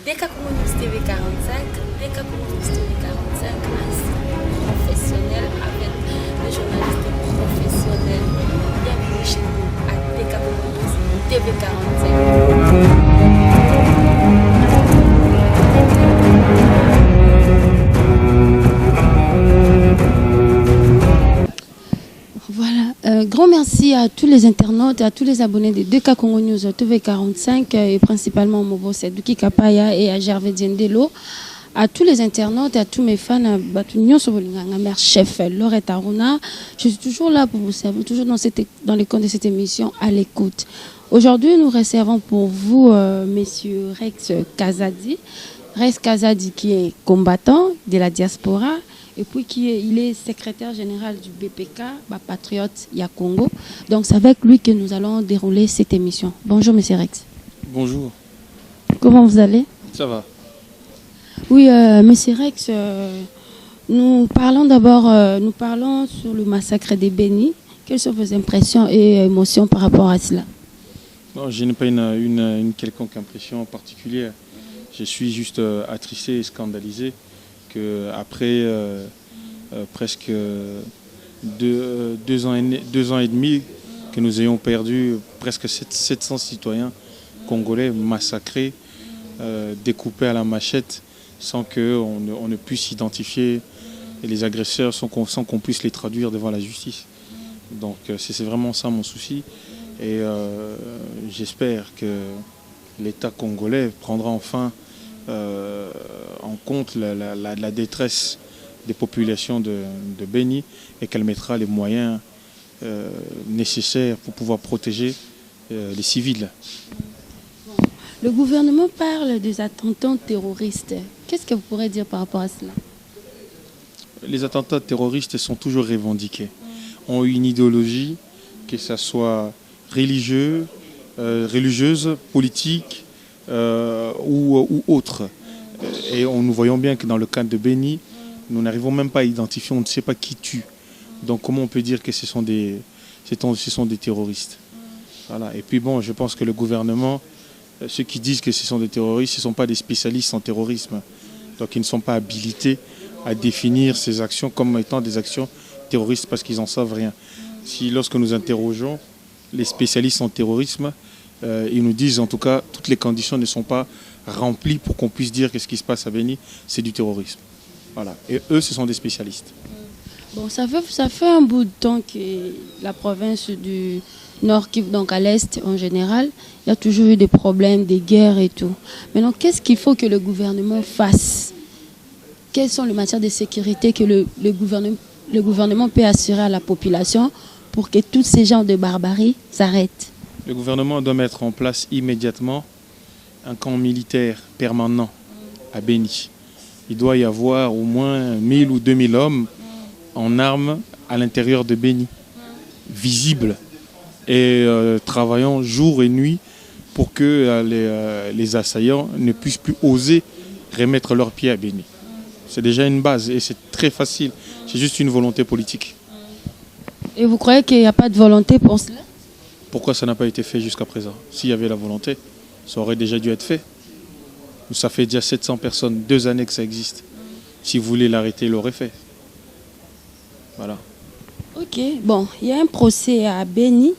DK News TV 45, DK News TV 45, un professionnel avec le journaliste professionnel. Bienvenue chez nous à DK News TV 45. Voilà, grand merci à tous les internautes et à tous les abonnés de 2K Congo News TV45 et principalement Mobo Sedouki Kapaya et à Gervais Diendelo, à tous les internautes et à tous mes fans, à ma mère chef Laurette Aruna. Je suis toujours là pour vous servir, toujours dans les comptes de cette émission à l'écoute. Aujourd'hui, nous réservons pour vous, messieurs Rex Kazadi. Rex Kazadi qui est combattant de la diaspora. Et puis il est secrétaire général du BPK, Patriote Ya Congo. Donc c'est avec lui que nous allons dérouler cette émission. Bonjour Monsieur Rex. Bonjour. Comment vous allez? Ça va. Oui, Monsieur Rex, nous parlons sur le massacre des Béni. Quelles sont vos impressions et émotions par rapport à cela? Bon, je n'ai pas une quelconque impression particulière. Je suis juste attristé et scandalisé qu'après presque deux ans et demi que nous ayons perdu presque 700 citoyens congolais massacrés, découpés à la machette sans qu'on ne puisse identifier les agresseurs, sans qu'on puisse les traduire devant la justice. Donc c'est vraiment ça mon souci et j'espère que l'État congolais prendra enfin en compte la détresse des populations de Béni et qu'elle mettra les moyens nécessaires pour pouvoir protéger les civils. Le gouvernement parle des attentats terroristes. Qu'est-ce que vous pourrez dire par rapport à cela? Les attentats terroristes sont toujours revendiqués. Ont une idéologie, que ce soit religieuse, politique, ou autres. Et nous voyons bien que dans le cas de Béni, nous n'arrivons même pas à identifier, on ne sait pas qui tue. Donc comment on peut dire que ce sont des terroristes? Voilà. Et puis bon, je pense que le gouvernement, ceux qui disent que ce sont des terroristes, ce ne sont pas des spécialistes en terrorisme. Donc ils ne sont pas habilités à définir ces actions comme étant des actions terroristes parce qu'ils n'en savent rien. Si lorsque nous interrogeons les spécialistes en terrorisme, ils nous disent en tout cas toutes les conditions ne sont pas remplies pour qu'on puisse dire que ce qui se passe à Béni, c'est du terrorisme. Voilà. Et eux, ce sont des spécialistes. Bon, ça fait un bout de temps que la province du Nord Kivu, donc à l'Est en général, il y a toujours eu des problèmes, des guerres et tout. Maintenant, qu'est-ce qu'il faut que le gouvernement fasse? Quelles sont les matières de sécurité que le gouvernement peut assurer à la population pour que tous ces genres de barbarie s'arrêtent? Le gouvernement doit mettre en place immédiatement un camp militaire permanent à Béni. Il doit y avoir au moins 1000 ou 2000 hommes en armes à l'intérieur de Béni, visibles et travaillant jour et nuit pour que les assaillants ne puissent plus oser remettre leurs pieds à Béni. C'est déjà une base et c'est très facile. C'est juste une volonté politique. Et vous croyez qu'il n'y a pas de volonté pour cela? Pourquoi ça n'a pas été fait jusqu'à présent? S'il y avait la volonté, ça aurait déjà dû être fait. Ça fait déjà 700 personnes, 2 années que ça existe. Si vous voulez l'arrêter, il l'aurait fait. Voilà. Ok, bon, il y a un procès à Béni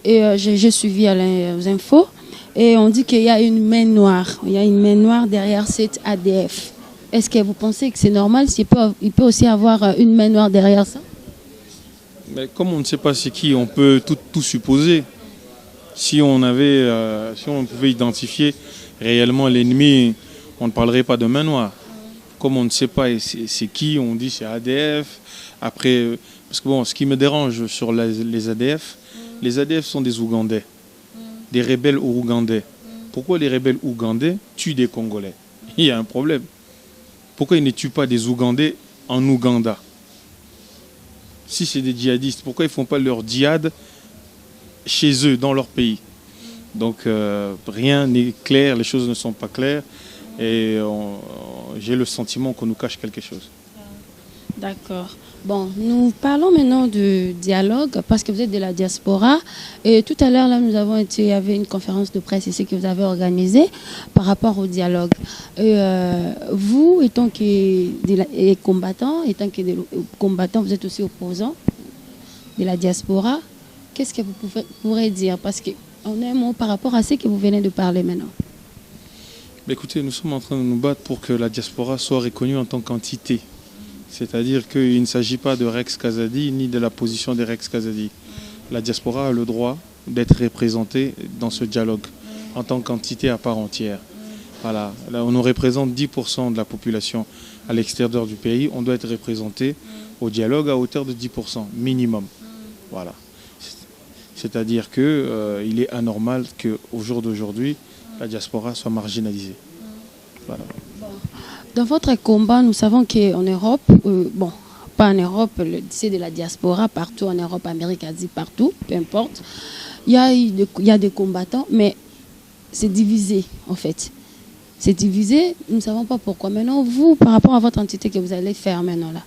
et j'ai suivi aux infos et on dit qu'il y a une main noire. Il y a une main noire derrière cette ADF. Est-ce que vous pensez que c'est normal? Il peut aussi avoir une main noire derrière ça? Mais comme on ne sait pas c'est qui, on peut tout supposer. Si on pouvait identifier réellement l'ennemi, on ne parlerait pas de main noire. Comme on ne sait pas c'est qui, on dit c'est ADF. Après, parce que bon, ce qui me dérange sur les ADF sont des Ougandais, des rebelles ougandais. Pourquoi les rebelles ougandais tuent des Congolais? Il y a un problème. Pourquoi ils ne tuent pas des Ougandais en Ouganda? Si c'est des djihadistes, pourquoi ils ne font pas leur djihad chez eux, dans leur pays? Donc rien n'est clair, les choses ne sont pas claires et j'ai le sentiment qu'on nous cache quelque chose. D'accord. Bon, nous parlons maintenant de dialogue parce que vous êtes de la diaspora. Et tout à l'heure, là, il y avait une conférence de presse ici que vous avez organisée par rapport au dialogue. Et, vous, étant que combattant, vous êtes aussi opposant de la diaspora. Qu'est-ce que vous pourrez dire? Parce qu'on a un mot par rapport à ce que vous venez de parler maintenant. Mais écoutez, nous sommes en train de nous battre pour que la diaspora soit reconnue en tant qu'entité. C'est-à-dire qu'il ne s'agit pas de Rex Kazadi ni de la position des Rex Kazadi. La diaspora a le droit d'être représentée dans ce dialogue en tant qu'entité à part entière. Voilà. Là, on nous représente 10% de la population à l'extérieur du pays. On doit être représenté au dialogue à hauteur de 10% minimum. Voilà. C'est-à-dire qu'il est anormal qu'au jour d'aujourd'hui, la diaspora soit marginalisée. Voilà. Dans votre combat, nous savons qu'en Europe, bon, pas en Europe, c'est de la diaspora partout, en Europe, Amérique, Asie, partout, peu importe. Il y a des combattants, mais c'est divisé en fait. C'est divisé, nous ne savons pas pourquoi. Maintenant, vous, par rapport à votre entité que vous allez faire maintenant là,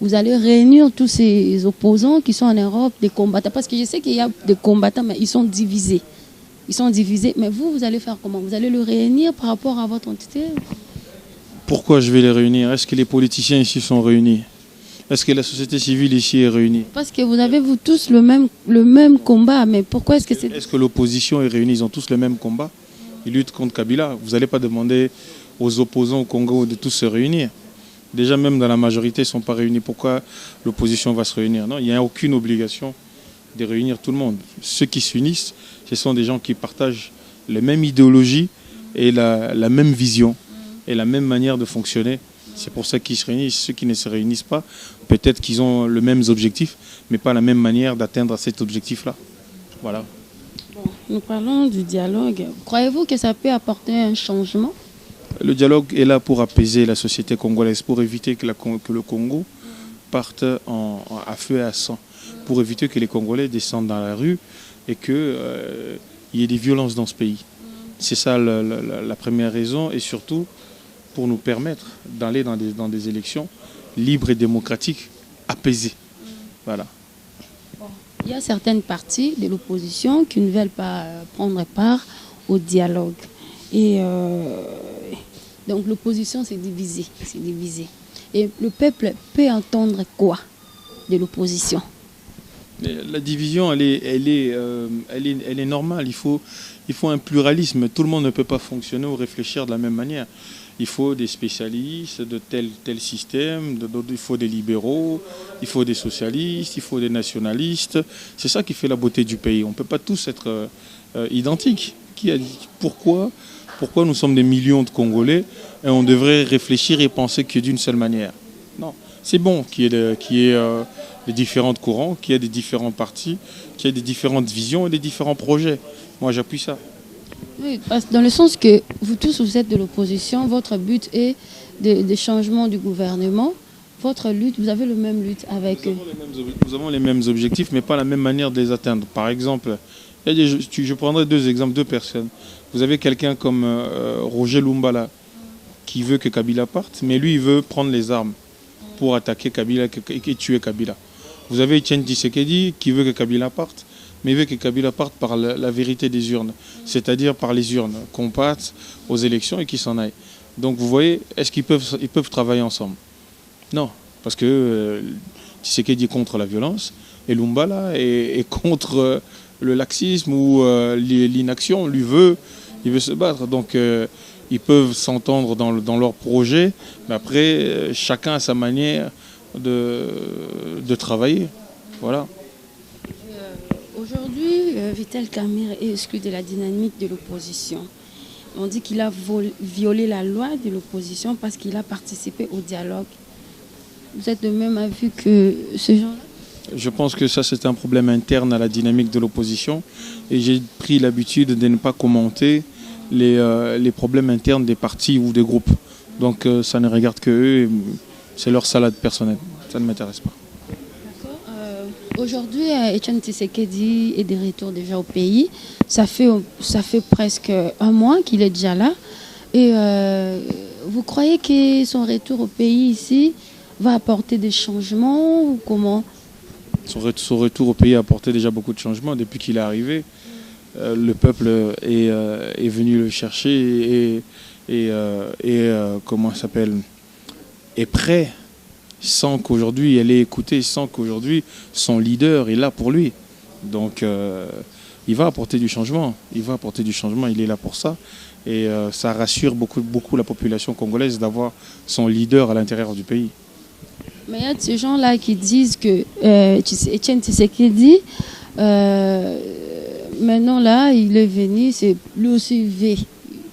vous allez réunir tous ces opposants qui sont en Europe, des combattants, parce que je sais qu'il y a des combattants, mais ils sont divisés. Ils sont divisés, mais vous allez faire comment? Vous allez le réunir par rapport à votre entité? Pourquoi je vais les réunir? Est-ce que les politiciens ici sont réunis? Est-ce que la société civile ici est réunie? Parce que vous avez vous tous le même combat, mais pourquoi est-ce que c'est... Est-ce que l'opposition est réunie? Ils ont tous le même combat. Ils luttent contre Kabila. Vous n'allez pas demander aux opposants au Congo de tous se réunir. Déjà même dans la majorité, ils ne sont pas réunis. Pourquoi l'opposition va se réunir? Non, il n'y a aucune obligation de réunir tout le monde. Ceux qui s'unissent, ce sont des gens qui partagent les mêmes idéologies et la même vision et la même manière de fonctionner. C'est pour ça qu'ils se réunissent. Ceux qui ne se réunissent pas, peut-être qu'ils ont le même objectif, mais pas la même manière d'atteindre cet objectif-là. Voilà. Bon, nous parlons du dialogue. Croyez-vous que ça peut apporter un changement? Le dialogue est là pour apaiser la société congolaise, pour éviter que le Congo parte à feu et à sang, pour éviter que les Congolais descendent dans la rue et qu'il y ait des violences dans ce pays. C'est ça la première raison, et surtout pour nous permettre d'aller dans des élections libres et démocratiques, apaisées. Voilà. Il y a certaines parties de l'opposition qui ne veulent pas prendre part au dialogue. Et donc l'opposition s'est divisée. Et le peuple peut entendre quoi de l'opposition? La division, elle est normale. Il faut un pluralisme. Tout le monde ne peut pas fonctionner ou réfléchir de la même manière. Il faut des spécialistes de tel système, il faut des libéraux, il faut des socialistes, il faut des nationalistes. C'est ça qui fait la beauté du pays. On ne peut pas tous être identiques. Qui a dit pourquoi nous sommes des millions de Congolais et on devrait réfléchir et penser que d'une seule manière? Non, c'est bon qu'il y ait des différents courants, qu'il y ait des différents partis, qu'il y ait des différentes visions et des différents projets. Moi, j'appuie ça. Oui, dans le sens que vous tous, vous êtes de l'opposition, votre but est de changement du gouvernement. Votre lutte, vous avez le même lutte avec eux. Nous avons les mêmes objectifs, mais pas la même manière de les atteindre. Par exemple, je prendrai deux exemples, deux personnes. Vous avez quelqu'un comme Roger Lumbala qui veut que Kabila parte, mais lui, il veut prendre les armes pour attaquer Kabila et tuer Kabila. Vous avez Etienne Tshisekedi qui veut que Kabila parte, mais il veut que Kabila parte par la vérité des urnes, c'est-à-dire par les urnes, qu'on parte aux élections et qu'ils s'en aillent. Donc vous voyez, est-ce qu'ils peuvent travailler ensemble? Non, parce que Tshisekedi est contre la violence et Lumbala est contre le laxisme ou l'inaction. Lui il veut se battre. Donc ils peuvent s'entendre dans leur projet, mais après, chacun a sa manière de travailler. Voilà. Aujourd'hui, Vital Kamerhe est exclu de la dynamique de l'opposition. On dit qu'il a violé la loi de l'opposition parce qu'il a participé au dialogue. Vous êtes de même avis que ce genre-là? Je pense que ça, c'est un problème interne à la dynamique de l'opposition. Et j'ai pris l'habitude de ne pas commenter les problèmes internes des partis ou des groupes. Donc ça ne regarde que eux, c'est leur salade personnelle. Ça ne m'intéresse pas. Aujourd'hui, Etienne Tshisekedi est de retour déjà au pays. Ça fait presque un mois qu'il est déjà là. Et vous croyez que son retour au pays ici va apporter des changements ou comment? Son retour au pays a apporté déjà beaucoup de changements depuis qu'il est arrivé. Le peuple est venu le chercher comment ça s'appelle, est prêt, sans qu'aujourd'hui elle ait écouté, sans qu'aujourd'hui son leader est là pour lui. Donc il va apporter du changement. Il va apporter du changement. Il est là pour ça. Et ça rassure beaucoup la population congolaise d'avoir son leader à l'intérieur du pays. Mais il y a ces gens-là qui disent que Etienne Tshisekedi, maintenant là, il est venu, c'est lui aussi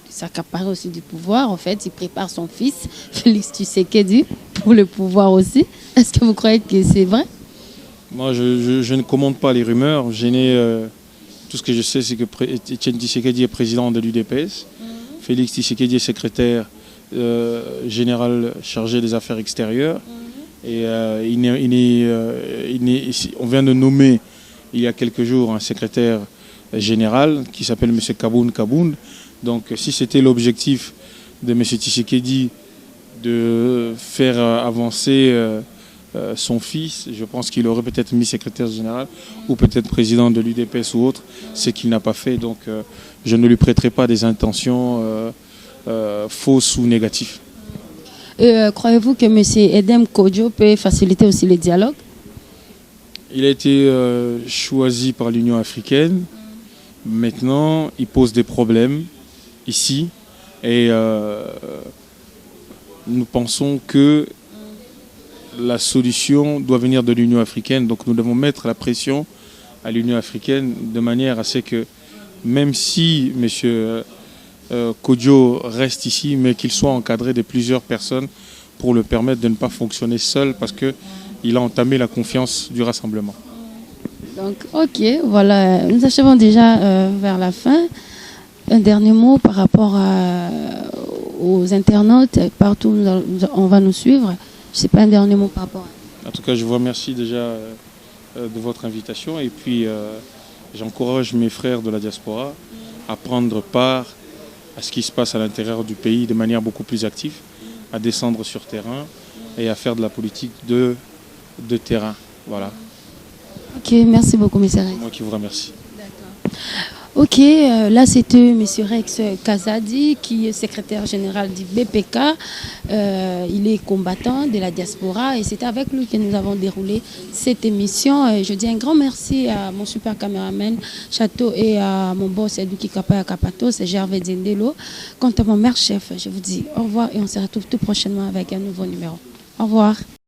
s'accaparer aussi du pouvoir. En fait, il prépare son fils, Félix Tshisekedi, pour le pouvoir aussi. Est-ce que vous croyez que c'est vrai? Moi, je ne commente pas les rumeurs. Tout ce que je sais, c'est que Etienne Tshisekedi est président de l'UDPS. Félix Tshisekedi est secrétaire général chargé des affaires extérieures. Et on vient de nommer il y a quelques jours un secrétaire général qui s'appelle M. Kaboun. Donc si c'était l'objectif de M. Tshisekedi de faire avancer son fils, je pense qu'il aurait peut-être mis secrétaire général ou peut-être président de l'UDPS ou autre, ce qu'il n'a pas fait. Donc je ne lui prêterai pas des intentions fausses ou négatives. Croyez-vous que M. Edem Kodjo peut faciliter aussi les dialogues? Il a été choisi par l'Union africaine. Maintenant, il pose des problèmes ici. Et nous pensons que la solution doit venir de l'Union africaine. Donc nous devons mettre la pression à l'Union africaine de manière à ce que, même si M. Kodjo reste ici, mais qu'il soit encadré de plusieurs personnes pour le permettre de ne pas fonctionner seul parce qu'il a entamé la confiance du rassemblement. Donc, ok, voilà, nous achevons déjà vers la fin. Un dernier mot par rapport aux internautes, partout où on va nous suivre. Je ne sais pas, un dernier mot par rapport à... En tout cas, je vous remercie déjà de votre invitation et puis j'encourage mes frères de la diaspora à prendre part à ce qui se passe à l'intérieur du pays de manière beaucoup plus active, à descendre sur terrain et à faire de la politique de terrain. Voilà. Ok, merci beaucoup, M. Rex. Moi qui vous remercie. D'accord. Ok, là c'était M. Rex Kazadi qui est secrétaire général du BPK. Il est combattant de la diaspora et c'est avec lui que nous avons déroulé cette émission. Et je dis un grand merci à mon super caméraman Château et à mon boss Edouki Kapaya Kapato, c'est Gervais Zendelo. Quant à mon mère chef, je vous dis au revoir et on se retrouve tout prochainement avec un nouveau numéro. Au revoir.